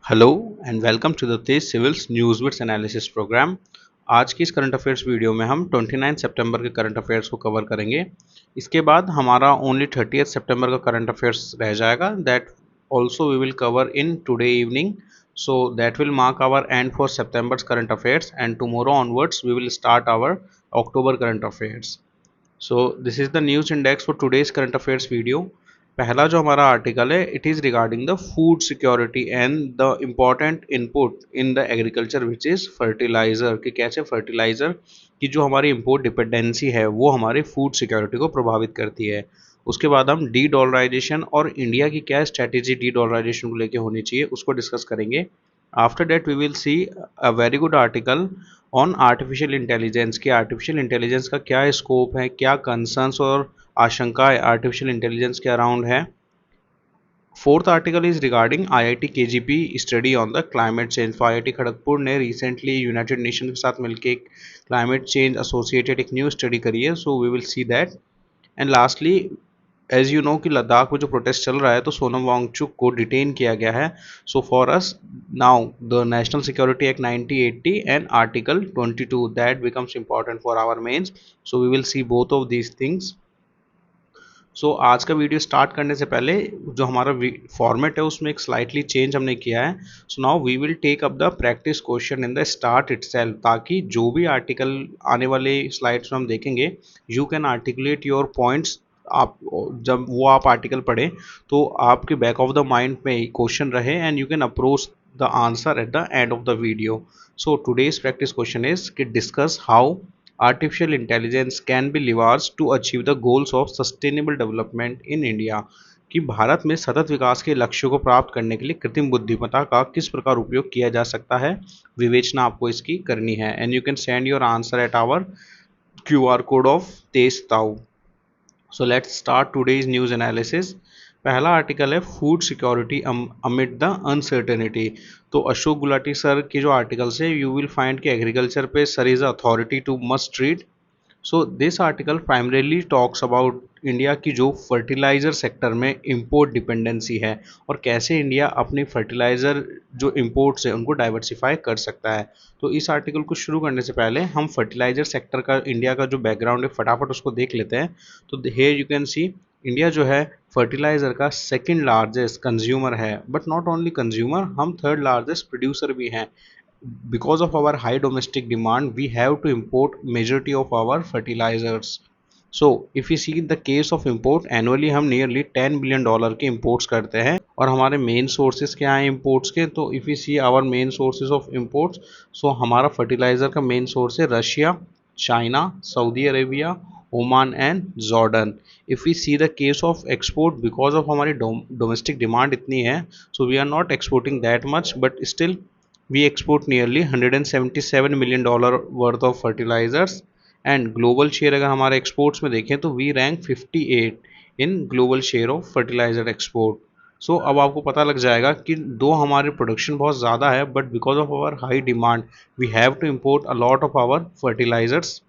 Hello and welcome to the Tej Civils news with analysis programme. आज की इस current affairs video में हम 29 सितंबर के करंट अफेयर्स को कवर करेंगे। इसके बाद हमारा ओनली 30 सितंबर का करंट अफेयर्स रह जाएगा। That also we will cover in today evening, so that will mark our end for September's current affairs and tomorrow onwards we will start our October current affairs. So this is the news index for today's current affairs video. पहला जो हमारा article है, it is regarding the food security and the important input in the agriculture which is fertiliser, कि कैसे fertiliser की जो हमारी import dependency है वो हमारे फूड सिक्योरिटी को प्रभावित करती है। उसके बाद हम डी डॉलराइजेशन और इंडिया की क्या स्ट्रैटेजी डी डॉलराइजेशन को लेकर होनी चाहिए उसको डिस्कस करेंगे। After that we will see a very good article on artificial intelligence, कि आर्टिफिशियल इंटेलिजेंस का क्या स्कोप है, क्या कंसर्न्स और आशंकाएं आर्टिफिशियल इंटेलिजेंस के अराउंड है। Fourth article is regarding IIT KGP study on the climate change. IIT Kharagpur ने रिसेंटली यूनाइटेड नेशन के साथ मिलकर एक क्लाइमेट चेंज एसोसिएटेड एक न्यू स्टडी करी है, so we will see that. And lastly, as you know कि लद्दाख में जो प्रोटेस्ट चल रहा है तो सोनम वांगचुक को डिटेन किया गया है। So for us now the National security Act 1980 and article 22 that becomes important for our mains, so we will see both of these things. सो आज का वीडियो स्टार्ट करने से पहले जो हमारा फॉर्मेट है उसमें एक स्लाइटली चेंज हमने किया है। So now we will take up the practice question in the start itself, ताकि जो भी आर्टिकल आने वाले स्लाइड्स में हम देखेंगे you can articulate your points. आप जब वो आप आर्टिकल पढ़ें तो आपके बैक ऑफ द माइंड में क्वेश्चन रहे and you can approach the answer at the end of the video. So today's practice question is कि discuss how artificial intelligence can be leveraged to achieve the goals of sustainable development in India, कि भारत में सतत विकास के लक्ष्यों को प्राप्त करने के लिए कृत्रिम बुद्धिमत्ता का किस प्रकार उपयोग किया जा सकता है। विवेचना आपको इसकी करनी है and you can send your answer at our QR code of Tej Tau. So let's start today's news analysis. पहला आर्टिकल है food security amid the uncertainty. तो अशोक गुलाटी सर के जो आर्टिकल्स है यू विल फाइंड कि एग्रीकल्चर पे sir is authority to must read. So this article primarily talks about India की जो फर्टिलाइज़र सेक्टर में इंपोर्ट डिपेंडेंसी है और कैसे इंडिया अपनी फर्टिलाइज़र जो इंपोर्ट्स है उनको डाइवर्सिफाई कर सकता है। तो इस आर्टिकल को शुरू करने से पहले हम फर्टिलाइज़र सेक्टर का इंडिया का जो बैकग्राउंड है फटाफट उसको देख लेते हैं। तो here you can see India जो है फर्टिलाइज़र का सेकेंड लार्जेस्ट कंज्यूमर है, बट नॉट ओनली कंज्यूमर, हम थर्ड लार्जेस्ट प्रोड्यूसर भी हैं। Because of our high domestic demand we have to import majority of our fertilizers. So if we see the case of import, annually हम nearly $10 billion के imports करते हैं और हमारे main sources क्या हैं imports के। तो if we see our main sources of imports, so हमारा fertilizer का main source है Russia, China, Saudi Arabia, Oman and Jordan. If we see the case of export, because of हमारी domestic demand इतनी है so we are not exporting that much, but still we export nearly $177 million worth of fertilizers and global share अगर हमारे exports में देखें तो we rank 58 in global share of fertilizer export. So अब आपको पता लग जाएगा कि दो हमारे प्रोडक्शन बहुत ज़्यादा है but because of our high demand we have to import a lot of our fertilizers.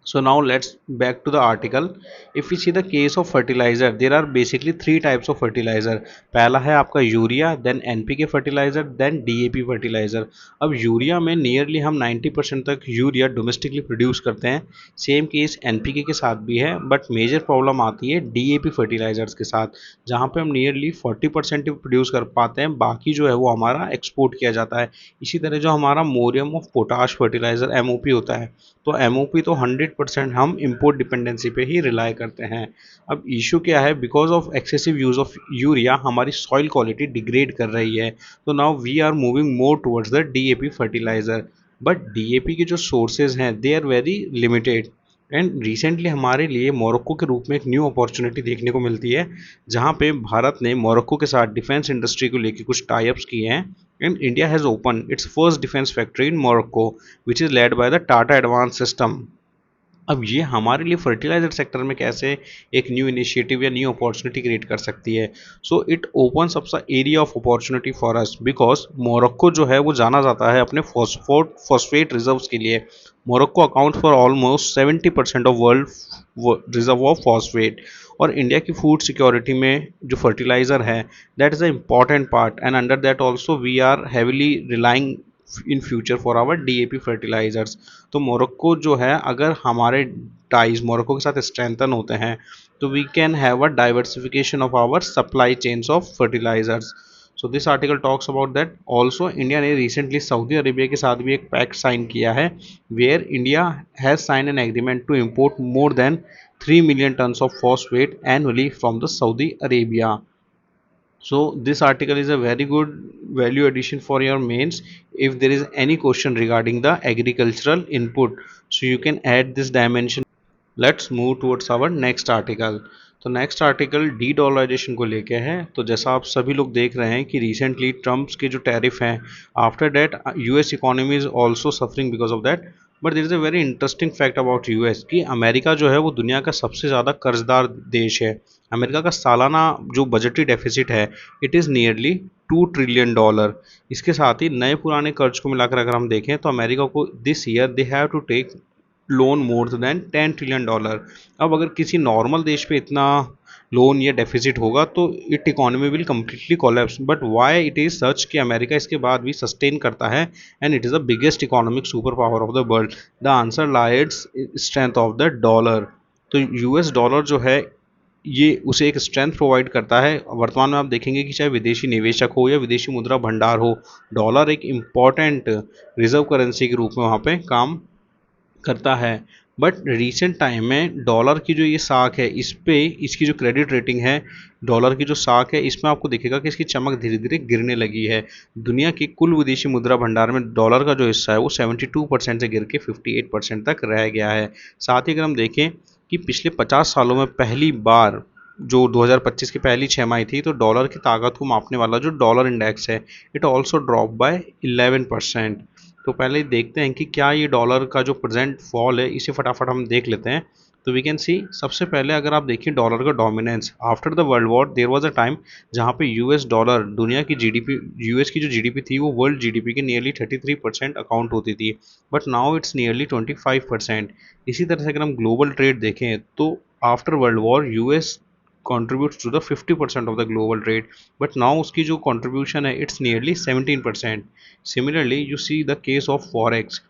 So now let's back to the article. If we see the case of fertilizer, there are basically three types of fertilizer. पहला है आपका urea, then NPK fertilizer, then DAP fertilizer. अब urea में nearly हम 90% तक urea domestically produce करते हैं। Same case NPK के साथ भी है, बट मेजर प्रॉब्लम आती है डीएपी फर्टिलाइजर्स के साथ, जहाँ पे हम नियरली 40% ही प्रोड्यूस कर पाते हैं, बाकी जो है वो हमारा एक्सपोर्ट किया जाता है। इसी तरह जो हमारा मोरियम ऑफ पोटाश फर्टिलाइजर एमओपी होता है, तो एमओपी तो 100% हम इंपोर्ट डिपेंडेंसी पे ही रिलाई करते हैं। अब इशू क्या है, because of excessive use of urea हमारी सॉइल क्वालिटी डिग्रेड कर रही है। तो now we are moving more towards the DAP fertilizer, but DAP के जो सोर्सेज हैं they are very limited. And recently हमारे लिए मोरक्को के रूप में एक न्यू अपॉर्चुनिटी देखने को मिलती है, जहाँ पे भारत ने मोरक्को के साथ डिफेंस इंडस्ट्री को लेकर कुछ टाइप्स किए हैं and India has open it's first defence factory in Morocco which is led by the Tata advance system. अब ये हमारे लिए फर्टिलाइजर सेक्टर में कैसे एक न्यू इनिशिएटिव या न्यू अपॉर्चुनिटी क्रिएट कर सकती है। So it opens up the area of opportunity for us, because Morocco जो है वो जाना जाता है अपने फॉस्फेट रिजर्व्स के लिए। Morocco account for almost 70% of world reserve of phosphate, और इंडिया की फूड सिक्योरिटी में जो फर्टिलाइज़र है that is a important part, and under that also we are heavily relying in future for our DAP fertilizers. तो Morocco जो है, अगर हमारे टाइज मोरक्को के साथ स्ट्रेंथन होते हैं तो we can have a diversification of our supply chains of fertilizers. So this article talks about that. Also India ने रिसेंटली सऊदी अरेबिया के साथ भी एक पैक्ट साइन किया है, where India has sign an agreement to import more than 3 million tons of phosphate annually from the Saudi Arabia. So this article is a very good value addition for your mains. If there is any question regarding the agricultural input, so you can add this dimension. Let's move towards our next article. तो next article de dollarization को लेके है। तो जैसा आप सभी लोग देख रहे हैं कि रिसेंटली ट्रम्प्स के जो टैरिफ हैं, after that US economy is also suffering because of that. But there is a very interesting fact about US कि अमेरिका जो है वो दुनिया का सबसे ज़्यादा कर्जदार देश है। अमेरिका का सालाना जो बजटरी डेफिसिट है इट इज़ नियरली $2 ट्रिलियन। इसके साथ ही नए पुराने कर्ज को मिलाकर अगर हम देखें तो अमेरिका को this year they have to take loan more than $10 trillion. अब अगर किसी नॉर्मल देश पे इतना लोन या डेफिसिट होगा तो it economy will completely collapse. But why it is such कि अमेरिका इसके बाद भी सस्टेन करता है and it is the biggest economic super power of the world? The answer lies strength of the dollar. तो US dollar जो है ये उसे एक स्ट्रेंथ प्रोवाइड करता है। वर्तमान में आप देखेंगे कि चाहे विदेशी निवेशक हो या विदेशी मुद्रा भंडार हो, डॉलर एक इम्पॉर्टेंट रिजर्व करेंसी के रूप में वहाँ पे काम करता है। बट रिसेंट टाइम में डॉलर की जो ये साख है इस पे इसकी जो क्रेडिट रेटिंग है, डॉलर की जो साख है इसमें आपको दिखेगा कि इसकी चमक धीरे धीरे गिरने लगी है। दुनिया की कुल विदेशी मुद्रा भंडार में डॉलर का जो हिस्सा है वो 72% से गिर के 58% तक रह गया है। साथ ही अगर हम देखें कि पिछले 50 सालों में पहली बार जो 2025 की पहली छमाही थी तो डॉलर की ताकत को मापने वाला जो डॉलर इंडेक्स है इट ऑल्सो ड्रॉप बाय 11%। तो पहले देखते हैं कि क्या ये डॉलर का जो प्रेजेंट फॉल है इसे फटाफट हम देख लेते हैं। तो वी कैन सी, सबसे पहले अगर आप देखिए डॉलर का dominance after the world war there was a time जहाँ पे यूएस डॉलर दुनिया की जीडीपी, यूएस की जो जीडीपी थी वो वर्ल्ड जीडीपी के नियरली 33% अकाउंट होती थी। But now it's nearly 25%। इसी तरह से अगर हम ग्लोबल ट्रेड देखें तो after world war US contributes to the 50% of the global trade, but now उसकी जो contribution है it's nearly 17%. Similarly, you see the case of forex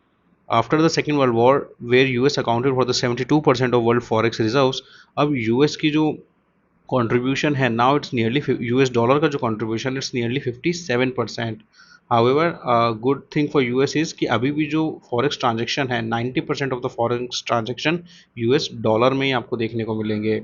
after the second world war where US accounted for the 72% of world forex reserves। अब US की जो contribution है now it's nearly US dollar का जो contribution it's nearly 57%। However, good thing for US is कि अभी भी जो forex transaction है 90% of the forex transaction US dollar में ही आपको देखने को मिलेंगे।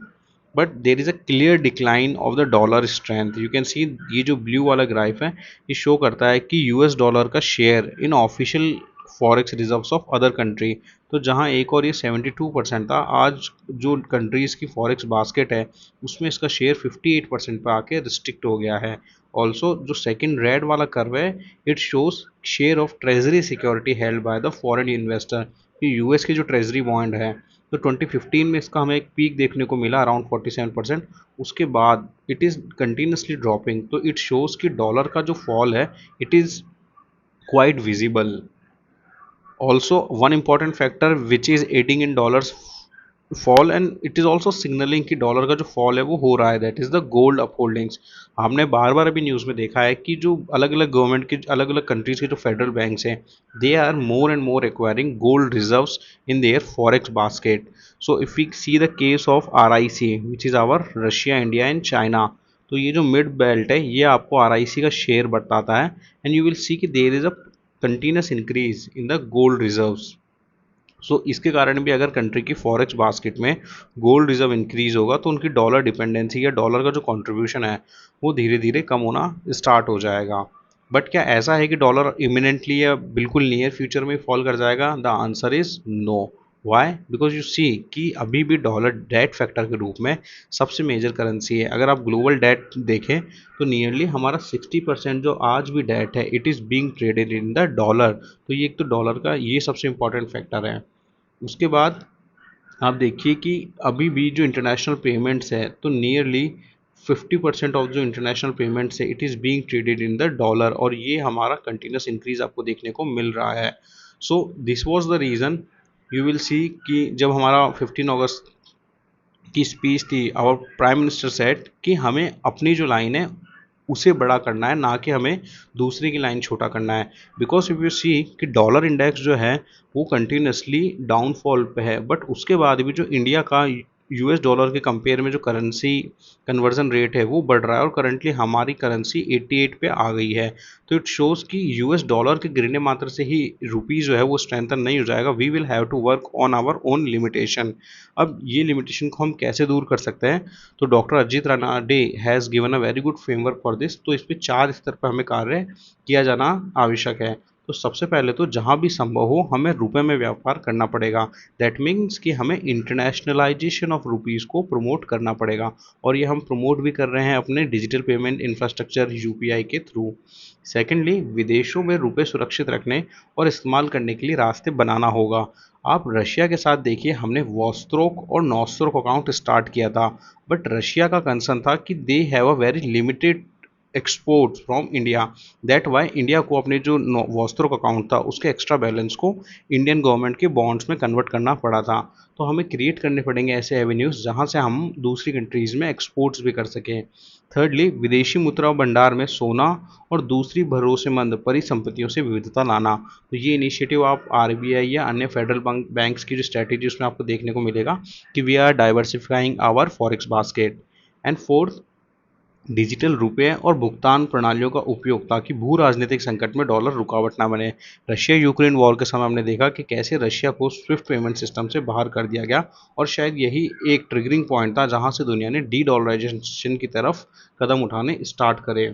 But there is a clear decline of the dollar strength. You can सी ये जो ब्लू वाला ग्राफ है ये शो करता है कि यूएस डॉलर का share in official forex reserves of other country. तो जहाँ एक और ये 72% था, आज जो कंट्रीज़ की फॉरेक्स बास्केट है उसमें इसका शेयर 58% पर आके रिस्ट्रिक्ट हो गया है। ऑल्सो जो सेकेंड रेड वाला कर्व है it shows share of treasury security held by the foreign investor. ये यूएस की जो ट्रेजरी बॉन्ड है तो 2015 में इसका हमें एक पीक देखने को मिला अराउंड 47%। उसके बाद इट इज़ कंटिन्यूसली ड्रॉपिंग। तो इट शोज़ कि डॉलर का जो फॉल है it is quite visible. Also, one important factor which is aiding in dollars fall and it is also signalling कि डॉलर का जो फॉल है वो हो रहा है, दैट इज़ द गोल्ड अपहोल्डिंग्स। हमने बार बार अभी न्यूज़ में देखा है कि जो अलग अलग गवर्नमेंट के अलग अलग कंट्रीज़ के जो फेडरल बैंक्स हैं they are more and more acquiring gold reserves in their forex basket. So if we see the case of RIC which is our Russia, India and China, तो ये जो mid belt है ये आपको RIC का share बताता है and you will see कि there is a continuous increase in the gold reserves. So इसके कारण भी अगर कंट्री की फॉरेक्स बास्केट में गोल्ड रिजर्व इंक्रीज होगा तो उनकी डॉलर डिपेंडेंसी या डॉलर का जो कंट्रीब्यूशन है वो धीरे धीरे कम होना स्टार्ट हो जाएगा। बट क्या ऐसा है कि डॉलर इमिनेंटली या बिल्कुल नियर फ्यूचर में फॉल कर जाएगा? The answer is no. Why? Because you see कि अभी भी डॉलर डेट फैक्टर के रूप में सबसे मेजर करेंसी है। अगर आप ग्लोबल डेट देखें तो नियरली हमारा 60% जो आज भी डेट है it is being traded in the dollar. तो ये एक तो डॉलर का ये सबसे इंपॉर्टेंट फैक्टर है। उसके बाद आप देखिए कि अभी भी जो इंटरनेशनल पेमेंट्स है तो नियरली 50% ऑफ जो इंटरनेशनल पेमेंट्स है it is being traded in the dollar, और ये हमारा कंटिन्यूस इंक्रीज आपको देखने को मिल रहा है। सो this was the reason. You will see कि जब हमारा 15 अगस्त की स्पीच थी, आवर प्राइम मिनिस्टर सेड कि हमें अपनी जो लाइन है उसे बड़ा करना है, ना कि हमें दूसरे की लाइन छोटा करना है। बिकॉज इफ यू सी कि डॉलर इंडेक्स जो है वो कंटिन्यूसली डाउनफॉल पे है, बट उसके बाद भी जो इंडिया का यूएस डॉलर के कंपेयर में जो करेंसी कन्वर्जन रेट है वो बढ़ रहा है, और करंटली हमारी करेंसी 88 पे आ गई है। तो इट शोज़ कि यूएस डॉलर के गिरने मात्र से ही रुपी जो है वो स्ट्रेंथन नहीं हो जाएगा। We will have to work on our own limitation. अब ये लिमिटेशन को हम कैसे दूर कर सकते हैं? तो doctor Ajit Ranade has given a very good framework for this. तो इस पे 4 स्तर पर हमें कार्य किया जाना आवश्यक है। तो सबसे पहले तो जहाँ भी संभव हो हमें रुपए में व्यापार करना पड़ेगा। दैट मीन्स कि हमें इंटरनेशनलाइजेशन ऑफ रुपीज़ को प्रमोट करना पड़ेगा, और ये हम प्रमोट भी कर रहे हैं अपने डिजिटल पेमेंट इंफ्रास्ट्रक्चर यूपीआई के थ्रू। सेकेंडली, विदेशों में रुपए सुरक्षित रखने और इस्तेमाल करने के लिए रास्ते बनाना होगा। आप रशिया के साथ देखिए, हमने वॉस्त्रोक और नॉस्त्रोक अकाउंट स्टार्ट किया था, बट रशिया का कंसर्न था कि they have a very limited exports from India. That why India को अपने जो वॉस्त्रोक अकाउंट था उसके एक्स्ट्रा बैलेंस को इंडियन गवर्नमेंट के बॉन्ड्स में कन्वर्ट करना पड़ा था। तो हमें क्रिएट करने पड़ेंगे ऐसे एवेन्यूज़ जहाँ से हम दूसरी कंट्रीज़ में एक्सपोर्ट्स भी कर सकें। थर्डली, विदेशी मुद्रा भंडार में सोना और दूसरी भरोसेमंद परिसंपत्तियों से विविधता लाना। तो ये इनिशिएटिव आप आरबीआई या अन्य फेडरल बैंक्स की जो स्ट्रैटेजी उसमें आपको देखने को मिलेगा कि we are diversifying our forex basket. And fourth, digital रुपये और भुगतान प्रणालियों का उपयोग ताकि भू राजनीतिक संकट में डॉलर रुकावट ना बने। रशिया यूक्रेन वॉर के समय हमने देखा कि कैसे रशिया को स्विफ्ट पेमेंट सिस्टम से बाहर कर दिया गया, और शायद यही एक ट्रिगरिंग पॉइंट था जहां से दुनिया ने डी डॉलराइजेशन की तरफ कदम उठाने स्टार्ट करे।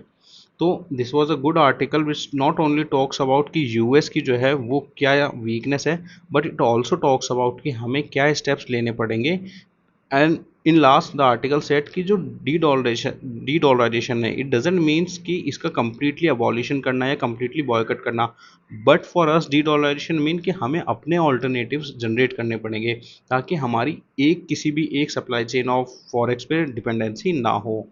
तो this was a good article which not only talks about कि यूएस की जो है वो क्या वीकनेस है, but it also talks about कि हमें क्या स्टेप्स लेने पड़ेंगे। And in last the article said कि जो डी डॉलराइजेशन है, इट डजेंट मीन्स कि इसका कंप्लीटली अबॉलिशन करना या कंप्लीटली बॉयकट करना, but for us de dollarization mean कि हमें अपने ऑल्टरनेटिव्स जनरेट करने पड़ेंगे ताकि हमारी किसी भी एक सप्लाई चेन ऑफ फॉरेक्स पे डिपेंडेंसी ना हो।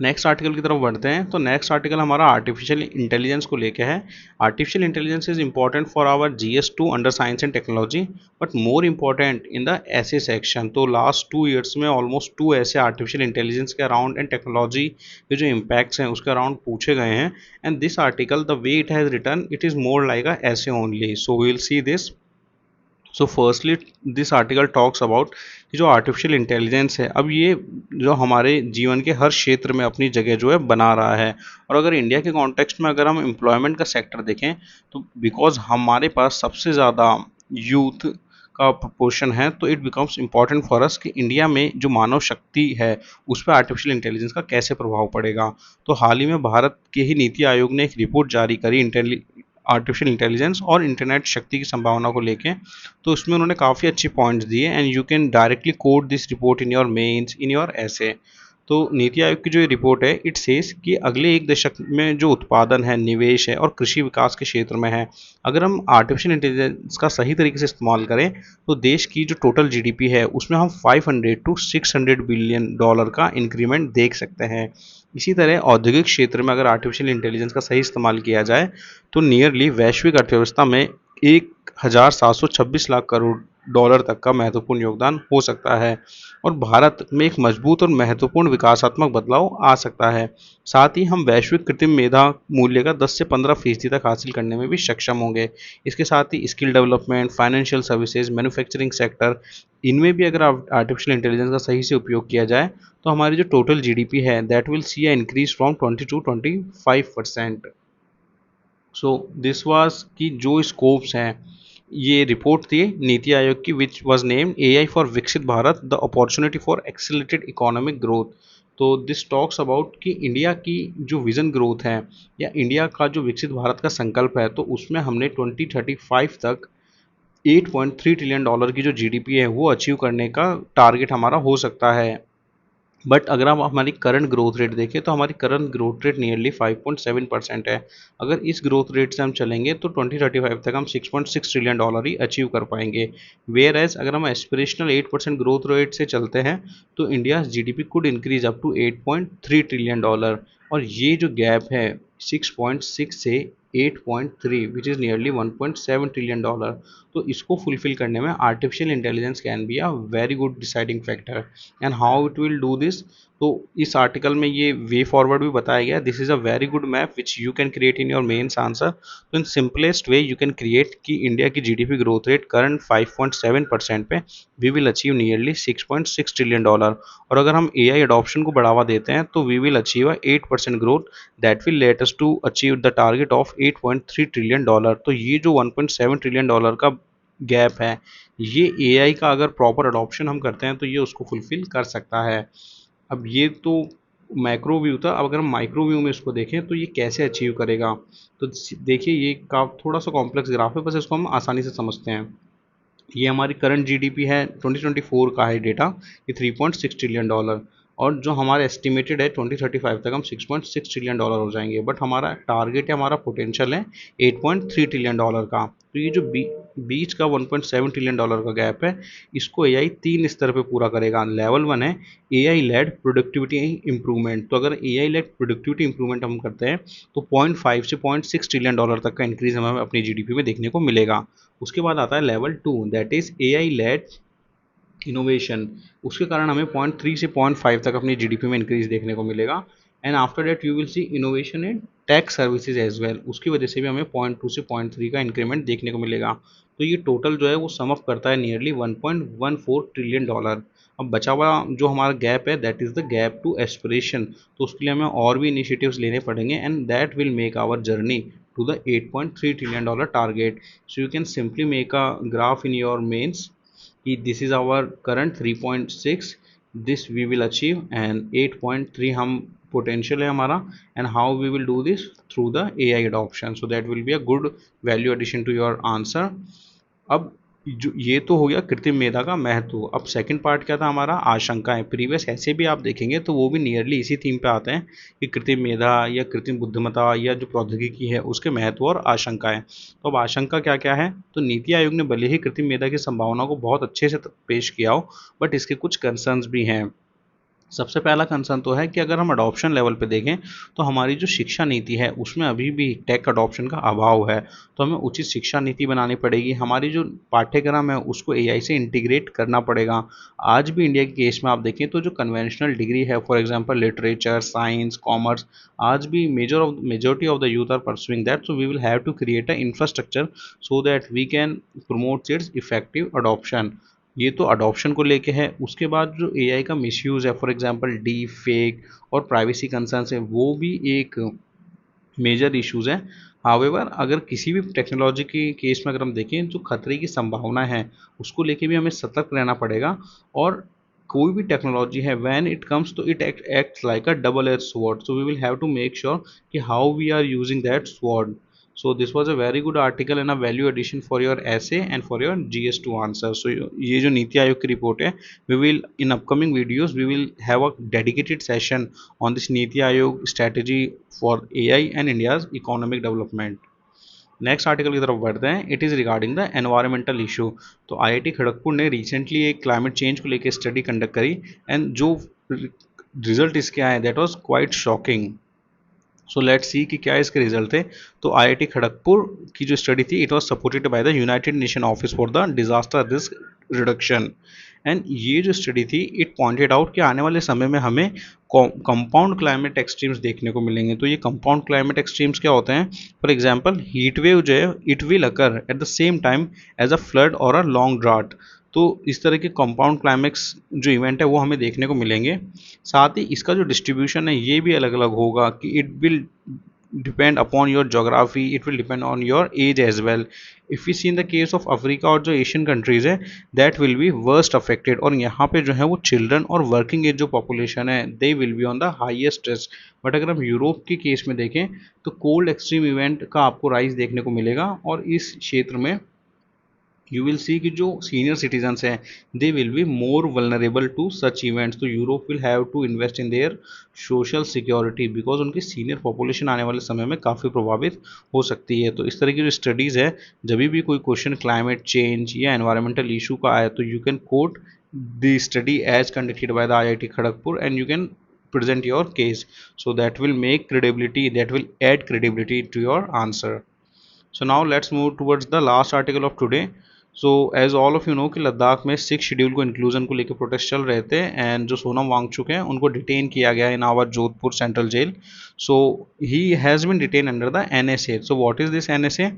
नेक्स्ट आर्टिकल की तरफ बढ़ते हैं। तो नेक्स्ट आर्टिकल हमारा आर्टिफिशियल इंटेलिजेंस को लेके है। Artificial intelligence is important for our GS2 under science and technology, but more important in the essay section. तो लास्ट 2 ईयर्स में ऑलमोस्ट 2 ऐसे आर्टिफिशियल इंटेलिजेंस के अराउंड एंड टेक्नोलॉजी के जो impacts हैं उसके अराउंड पूछे गए हैं। And this article the way it has written it is more like a ऐसे ओनली। So we will see this. So firstly this article talks about कि जो आर्टिफिशियल इंटेलिजेंस है, अब ये जो हमारे जीवन के हर क्षेत्र में अपनी जगह जो है बना रहा है। और अगर इंडिया के कॉन्टेक्स्ट में अगर हम एम्प्लॉयमेंट का सेक्टर देखें, तो बिकॉज हमारे पास सबसे ज़्यादा यूथ का प्रपोर्शन है, तो it becomes important for us कि इंडिया में जो मानव शक्ति है उस पर आर्टिफिशियल इंटेलिजेंस का कैसे प्रभाव पड़ेगा। तो हाल ही में भारत के ही नीति आयोग ने एक रिपोर्ट जारी करी आर्टिफिशियल इंटेलिजेंस और इंटरनेट शक्ति की संभावना को लेके। तो उसमें उन्होंने काफ़ी अच्छे पॉइंट्स दिए, and you can directly quote this report in your mains in your essay. तो नीति आयोग की जो ये रिपोर्ट है, इट सेज कि अगले एक दशक में जो उत्पादन है, निवेश है और कृषि विकास के क्षेत्र में है, अगर हम आर्टिफिशियल इंटेलिजेंस का सही तरीके से इस्तेमाल करें तो देश की जो टोटल जीडीपी है उसमें हम 500 टू 600 बिलियन डॉलर का इंक्रीमेंट देख सकते हैं। इसी तरह औद्योगिक क्षेत्र में अगर आर्टिफिशियल इंटेलिजेंस का सही इस्तेमाल किया जाए तो नियरली वैश्विक अर्थव्यवस्था में 1726 लाख करोड़ डॉलर तक का महत्वपूर्ण योगदान हो सकता है, और भारत में एक मजबूत और महत्वपूर्ण विकासात्मक बदलाव आ सकता है। साथ ही हम वैश्विक कृत्रिम मेधा मूल्य का 10 से 15% तक हासिल करने में भी सक्षम होंगे। इसके साथ ही skill development, financial services, manufacturing sector, इनमें भी अगर आर्टिफिशियल इंटेलिजेंस का सही से उपयोग किया जाए तो हमारी जो टोटल जीडीपी है that will see a increase from 20 to 25%। So this was कि जो स्कोप्स हैं, ये रिपोर्ट थी नीति आयोग की which was named AI for Viksit Bharat the opportunity for accelerated economic growth. तो दिस टॉक्स अबाउट कि इंडिया की जो विजन ग्रोथ है या इंडिया का जो विकसित भारत का संकल्प है, तो उसमें हमने 2035 तक 8.3 ट्रिलियन डॉलर की जो जीडीपी है वो अचीव करने का टारगेट हमारा हो सकता है। बट अगर हम हमारी करंट ग्रोथ रेट देखें तो हमारी करंट ग्रोथ रेट नियरली 5.7% है। अगर इस ग्रोथ रेट से हम चलेंगे तो 2035 तक हम 6.6 ट्रिलियन डॉलर ही अचीव कर पाएंगे। वेयर एज अगर हम एस्पिरेशनल 8% ग्रोथ रेट से चलते हैं तो India GDP could increase up to 8.3 trillion dollar, और ये जो गैप है 6.6 से 8.3 which is nearly 1.7 trillion dollar. तो इसको फुलफिल करने में artificial intelligence can be a very good deciding factor. And how it will do this, तो इस आर्टिकल में ये वे फॉरवर्ड भी बताया गया। This is a very good map which you can create in your mains answer. तो in simplest way you can create कि India की जीडीपी ग्रोथ रेट करंट 5.7% पे we will achieve nearly 6.6 trillion dollar. और अगर हम AI adoption को बढ़ावा देते हैं तो we will achieve 8% growth that will let us to achieve the target of 8.3 trillion dollar. तो ये जो 1.7 ट्रिलियन डॉलर का गैप है, ये एआई का अगर प्रॉपर अडॉप्शन हम करते हैं तो ये उसको फुलफिल कर सकता है। अब ये तो मैक्रो व्यू था। अब अगर हम माइक्रो व्यू में इसको देखें तो ये कैसे अचीव करेगा, तो देखिए ये का थोड़ा सा कॉम्प्लेक्स ग्राफ है, बस इसको हम आसानी से समझते हैं। ये हमारी करंट जीडीपी है 2024 का है डेटा, ये 3.6 ट्रिलियन डॉलर। और जो हमारा एस्टिमेटेड है 2035 तक हम 6.6 ट्रिलियन डॉलर हो जाएंगे, बट हमारा टारगेट है, हमारा पोटेंशियल है 8.3 ट्रिलियन डॉलर का। तो ये जो बीच का 1.7 ट्रिलियन डॉलर का गैप है, इसको एआई तीन स्तर पे पूरा करेगा। लेवल वन है एआई लेड प्रोडक्टिविटी इंप्रूवमेंट। तो अगर एआई लेड प्रोडक्टिविटी इंप्रूवमेंट हम करते हैं तो 0.5 से 0.6 ट्रिलियन डॉलर तक का इंक्रीज हमें अपनी जीडीपी में देखने को मिलेगा। उसके बाद आता है level two, that is AI led innovation. उसके कारण हमें 0.3 से 0.5 तक अपनी जीडीपी में इंक्रीज देखने को मिलेगा। And after that you will see innovation in tech services as well, उसकी वजह से भी हमें 0.2 से 0.3 का इंक्रीमेंट देखने को मिलेगा। तो ये टोटल जो है वो सम अप करता है नियरली 1.14 ट्रिलियन डॉलर। अब बचा हुआ जो हमारा गैप है that is the gap to aspiration. तो उसके लिए हमें और भी इनिशिएटिव्स लेने पड़ेंगे and that will make our journey to the 8.3 trillion dollar target. So you can simply make a graph in your mains कि this is our current 3.6, this we will achieve, and 8.3 हम potential है हमारा। and how we will do this through the AI adoption, so that will be a good value addition to your answer। अब जो ये तो हो गया कृत्रिम मेधा का महत्व। अब सेकंड पार्ट क्या था हमारा, आशंकाएं। प्रीवियस ऐसे भी आप देखेंगे तो वो भी नियरली इसी थीम पे आते हैं कि कृत्रिम मेधा या कृत्रिम बुद्धिमत्ता या जो प्रौद्योगिकी है उसके महत्व और आशंकाएं। तो अब आशंका क्या क्या है, तो नीति आयोग ने भले ही कृत्रिम मेधा की संभावनाओं को बहुत अच्छे से पेश किया हो, बट इसके कुछ कंसर्न्स भी हैं। सबसे पहला कंसर्न तो है कि अगर हम अडॉप्शन लेवल पे देखें तो हमारी जो शिक्षा नीति है उसमें अभी भी टेक अडॉप्शन का अभाव है। तो हमें उचित शिक्षा नीति बनानी पड़ेगी, हमारी जो पाठ्यक्रम है उसको एआई से इंटीग्रेट करना पड़ेगा। आज भी इंडिया के केस में आप देखें तो जो कन्वेंशनल डिग्री है, for example literature, science, commerce, आज भी majority of the youth are pursuing that. So we will have to create a infrastructure so that we can promote its effective adoption. ये तो अडॉप्शन को लेके है। उसके बाद जो एआई का मिसयूज़ है, फॉर एग्जांपल डी फेक और प्राइवेसी कंसर्न्स है, वो भी एक मेजर इश्यूज़ हैं। हाउएवर अगर किसी भी टेक्नोलॉजी के केस में अगर हम देखें जो खतरे की संभावना है उसको लेके भी हमें सतर्क रहना पड़ेगा। और कोई भी टेक्नोलॉजी है व्हेन इट कम्स तो it acts like a double edge sword, so we will have to make sure कि how we are using that sword. So this was a very good article and a value addition for your essay and for your GS2 answer। So ये जो नीति आयोग की report है, we will in upcoming videos we will have a dedicated session on this NITI Aayog strategy for AI and India's economic development। Next article की तरफ बढ़ते हैं। It is regarding the environmental issue. तो आईआईटी खड़गपुर ने रिसेंटली एक climate change को लेकर study conduct करी एंड जो रिजल्ट इसके आए that was quite shocking. So let's see कि क्या इसके रिजल्ट थे। तो आईआईटी खड़गपुर की जो स्टडी थी it was supported by the United nation office for the disaster risk reduction. And ये जो स्टडी थी इट पॉइंटेड आउट कि आने वाले समय में हमें कंपाउंड क्लाइमेट एक्सट्रीम्स देखने को मिलेंगे। तो ये कंपाउंड क्लाइमेट एक्सट्रीम्स क्या होते हैं, फॉर एग्जांपल हीट वेव जो है it will occur at the same time as a flood or a long drought. तो इस तरह के कंपाउंड क्लाइमेक्स जो इवेंट है वो हमें देखने को मिलेंगे। साथ ही इसका जो डिस्ट्रीब्यूशन है ये भी अलग अलग होगा कि it will depend upon your geography, it will depend on your age as well। if we see in the case of Africa और जो एशियन कंट्रीज है that will be worst affected। और यहाँ पे जो है वो चिल्ड्रन और वर्किंग एज जो पॉपुलेशन है they will be on the highest risk। But अगर हम यूरोप के केस में देखें तो कोल्ड एक्सट्रीम इवेंट का आपको राइज देखने को मिलेगा। और इस क्षेत्र में यू विल सी कि जो सीनियर सिटीजन्स हैं they will be more vulnerable to such events. तो Europe will have to invest in their social security because उनकी सीनियर पॉपुलेशन आने वाले समय में काफ़ी प्रभावित हो सकती है। तो इस तरह की जो स्टडीज़ है जब भी कोई क्वेश्चन क्लाइमेट चेंज या एनवायरमेंटल इशू का आए तो you can quote the study as conducted by the IIT Kharagpur and you can present your case. So that will make credibility, that will add credibility to your answer. So now let's move towards the last article of today. So as all of you know कि लद्दाख में 6 schedule को inclusion को लेकर protest चल रहे थे and जो सोनम वांगचुक हैं उनको डिटेन किया गया in our Jodhpur central jail. So he has been detain under the NSA. So what is this NSA?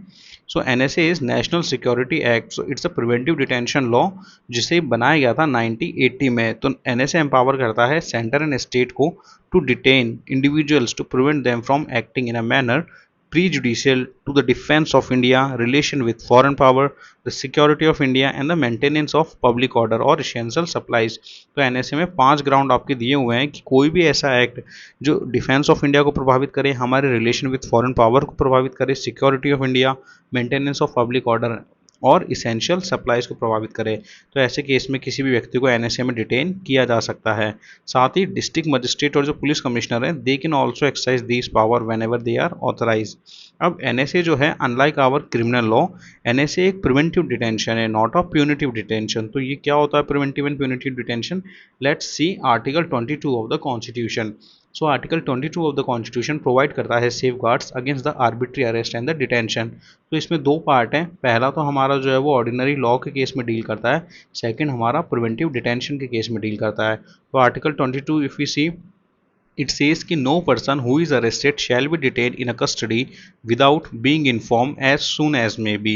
So NSA is national security act. So it's a preventive detention law जिसे बनाया गया था 1980 में. तो NSA एम्पावर करता है centre and state को to detain individuals to prevent them from acting in a manner prejudicial to the defense of India, relation with foreign power, the security of India and the maintenance of public order और essential supplies. तो NSA में 5 ground आपके दिए हुए हैं कि कोई भी ऐसा एक्ट जो डिफेंस ऑफ इंडिया को प्रभावित करे, हमारे रिलेशन विथ फॉरेन पावर को प्रभावित करे, security of India, maintenance of public order और इसेंशियल सप्लाईज को प्रभावित करे, तो ऐसे केस में किसी भी व्यक्ति को NSA में डिटेन किया जा सकता है. साथ ही डिस्ट्रिक्ट मजिस्ट्रेट और जो पुलिस कमिश्नर हैं they can also exercise this power whenever they are authorise. अब NSA जो है unlike our criminal law, NSA एक प्रिवेंटिव डिटेंशन है, नॉट अ प्यूनिटिव डिटेंशन. तो ये क्या होता है preventive and punitive detention? Let's see article 22 of the constitution. So article 22 of the constitution provide करता है safeguards against the arbitrary arrest and the detention. तो इसमें दो पार्ट हैं. पहला तो हमारा जो है वो ऑर्डिनरी लॉ के केस में डील करता है, सेकंड हमारा प्रिवेंटिव डिटेंशन के केस में डील करता है. तो article 22 if we see, it says कि no person who is arrested shall be detained in a custody without being informed as soon as may be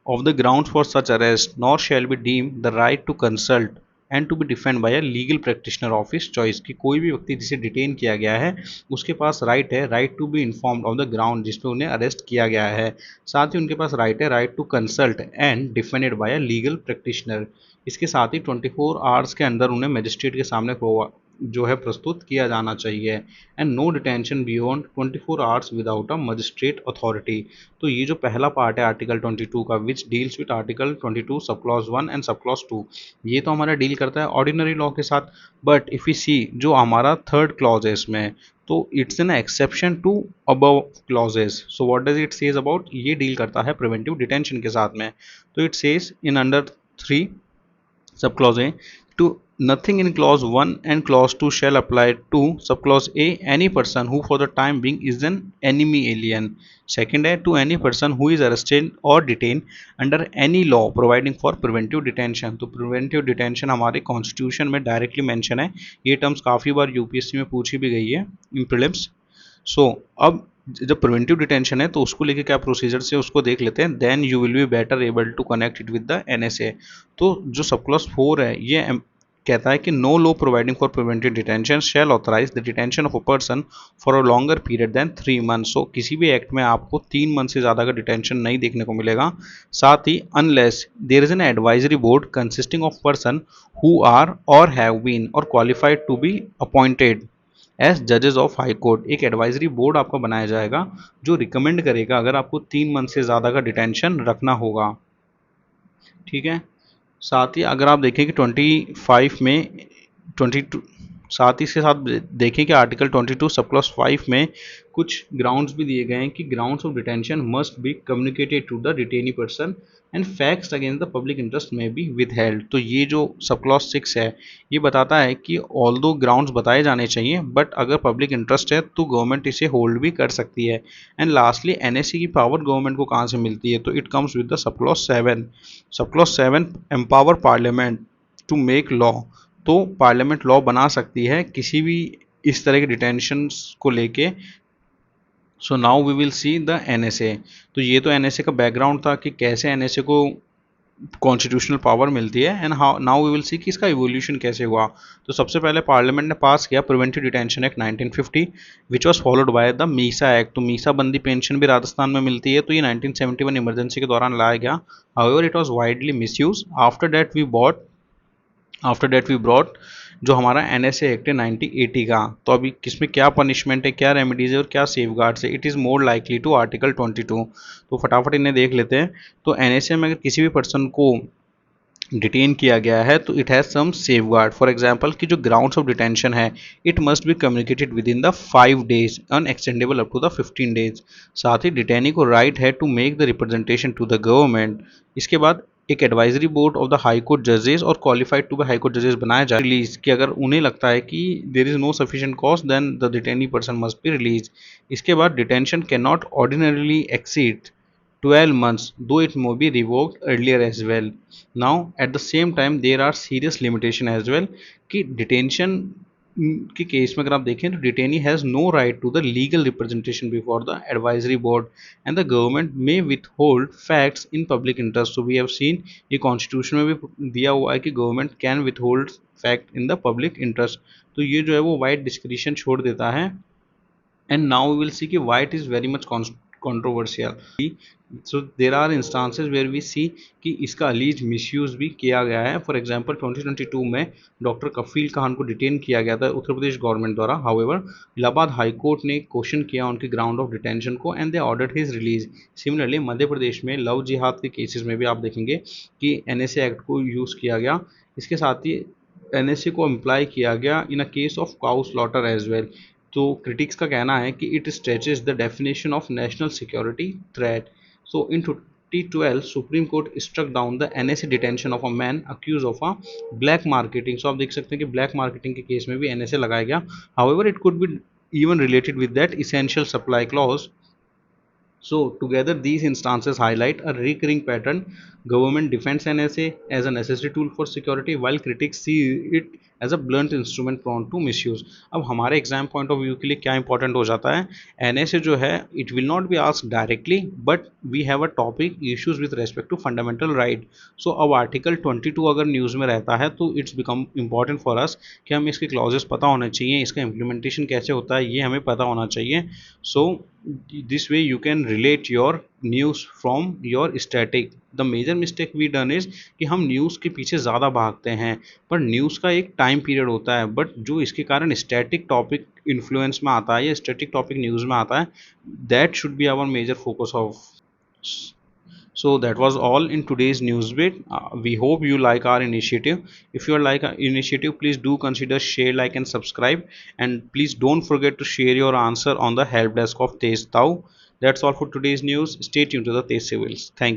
of the grounds for such arrest, nor shall be deemed the right to consult and to be defend by a legal practitioner of his choice. कि कोई भी व्यक्ति जिसे detain किया गया है उसके पास राइट है, right to be informed of the ground जिस पे उन्हें अरेस्ट किया गया है. साथ ही उनके पास राइट है, right to consult and defended by a legal practitioner. इसके साथ ही 24 आवर्स के अंदर उन्हें मजिस्ट्रेट के सामने जो है प्रस्तुत किया जाना चाहिए. And no detention beyond 24 hours without a magistrate authority. तो ये जो पहला पार्ट है आर्टिकल 22 का which deals with article 22 sub clause 1 and sub clause 2, ये तो हमारा डील करता है ऑर्डिनरी लॉ के साथ. बट इफ यू सी जो हमारा थर्ड क्लॉज है इसमें, तो it's an exception to above clauses. So what does it says about? ये डील करता है प्रिवेंटिव डिटेंशन के साथ में. तो it says in under 3 subclause A, to nothing in clause 1 and clause 2 shall apply to subclause A any person who for the time being is an enemy alien. Second है to any person who is arrested or detained under any law providing for preventive detention. तो preventive detention हमारे constitution में directly mention है. ये terms काफ़ी बार UPSC में पूछी भी गई है इन प्रीलिम्स. सो अब जब प्रिवेंटिव डिटेंशन है तो उसको लेके क्या प्रोसीजर है उसको देख लेते हैं. Then you will be better able to connect it with the NSA. तो जो सब क्लॉज 4 है ये कहता है कि no law providing for preventive detention shall authorise the detention of a person for a longer period than 3 months. So किसी भी act में आपको 3 मंथ से ज़्यादा का डिटेंशन नहीं देखने को मिलेगा. साथ ही unless there is an advisory board consisting of person who are or have been or qualified to be appointed as जजेस ऑफ हाई कोर्ट. एक एडवाइजरी बोर्ड आपका बनाया जाएगा जो रिकमेंड करेगा अगर आपको 3 मंथ से ज़्यादा का डिटेंशन रखना होगा. ठीक है. साथ ही अगर आप देखें कि 25 में 22, साथ ही इसके साथ देखें कि आर्टिकल 22 सब क्लॉज 5 में कुछ ग्राउंड्स भी दिए गए हैं कि grounds of detention must be communicated to the detainee person and facts against the public interest may be withheld. तो ये जो सब क्लॉज 6 है ये बताता है कि ऑल दो ग्राउंड्स बताए जाने चाहिए बट अगर पब्लिक इंटरेस्ट है तो गवर्नमेंट इसे होल्ड भी कर सकती है. एंड लास्टली NSA की पावर गवर्नमेंट को कहाँ से मिलती है? तो it comes with the sub clause 7. Sub clause 7 empower parliament to make law. तो पार्लियामेंट लॉ बना सकती है किसी भी इस तरह के डिटेंशन को लेके. So now we will see the NSA. तो ये तो NSA का बैकग्राउंड था कि कैसे NSA को कॉन्स्टिट्यूशनल पावर मिलती है and how now we will see कि इसका इवोल्यूशन कैसे हुआ. तो सबसे पहले पार्लियामेंट ने पास किया preventive detention act 1950 which was followed by the Misa act. तो मीसा बंदी पेंशन भी राजस्थान में मिलती है, तो ये 1971 इमरजेंसी के दौरान लाया गया. However it was widely misuse. After that we brought जो हमारा NSA एक्ट है 1980 का. तो अभी किसमें क्या पनिशमेंट है, क्या रेमेडीज है और क्या सेफ गार्ड्स है? It is more likely to article 22. तो फटाफट इन्हें देख लेते हैं. तो NSA में अगर किसी भी पर्सन को डिटेन किया गया है तो it has some safeguard. For example कि जो ग्राउंड्स ऑफ डिटेंशन है it must be communicated within the 5 days and extendable up to the 15 days. साथ ही डिटेनी को राइट है to make the representation to the government. इसके बाद एक advisory board of the high court जजेस और qualified to be high court जजेस बनाया जाए रिलीज कि अगर उन्हें लगता है कि there is no sufficient cause then the detainee person must be release. इसके बाद detention can not ordinarily exceed 12 months though it may be revoked earlier as well. Now at the same time there are serious limitation as well कि detention के case में अगर आप देखें तो detainee has no right to the legal representation before the advisory board and the government may withhold facts in public interest. So we have seen ये constitution में भी दिया हुआ है कि government can withhold fact in the public interest. तो ये जो है वो वाइड डिस्क्रिशन छोड़ देता है। And now we will see कि why it is very much controversial. So there are instances where we see कि इसका alleged misuse भी किया गया है। फॉर एग्जाम्पल 2022 में डॉक्टर कफील खान को डिटेन किया गया था उत्तर प्रदेश गवर्नमेंट द्वारा। हाउएवर इलाहाबाद हाई कोर्ट ने क्वेश्चन किया उनकी ग्राउंड ऑफ डिटेंशन को and they ordered his release. Similarly Madhya Pradesh में लव जिहाद के केसेस में भी आप देखेंगे कि NSA एक्ट को यूज़ किया गया। इसके साथ ही NSA को अप्लाई किया गया in a case of cow slaughter as well. तो क्रिटिक्स का कहना है कि it stretches the definition of national security threat. So in 2012 supreme court struck down the NSA detention of a man accused of a black marketing. So आप देख सकते हैं कि ब्लैक मार्केटिंग के केस में भी NSA लगाया गया। However it could be even related with that essential supply clause. So together these instances highlight a recurring pattern. Government defends NSA as a necessary tool for security while critics see it as a blunt instrument prone to misuse. अब हमारे exam point of view के लिए क्या important हो जाता है, NSA जो है it will not be asked directly but we have a topic issues with respect to fundamental right. So अब आर्टिकल 22 अगर न्यूज़ में रहता है तो it's become important for us कि हमें इसके क्लॉजेस पता होने चाहिए, इसका इम्प्लीमेंटेशन कैसे होता है ये हमें पता होना चाहिए। सो this way you can relate your news from your static. The major mistake we done is कि हम न्यूज़ के पीछे ज़्यादा भागते हैं पर न्यूज़ का एक टाइम पीरियड होता है बट जो इसके कारण स्टैटिक टॉपिक इन्फ्लुएंस में आता है या स्टैटिक टॉपिक न्यूज़ में आता है that should be our major focus of. So that was all in today's news bit. We hope you like our initiative. If you like our initiative, please do consider share, like and subscribe, and please don't forget to share your answer on the help desk of Tej Tau. That's all for today's news. Stay tuned to the Tej Civils. Thank you.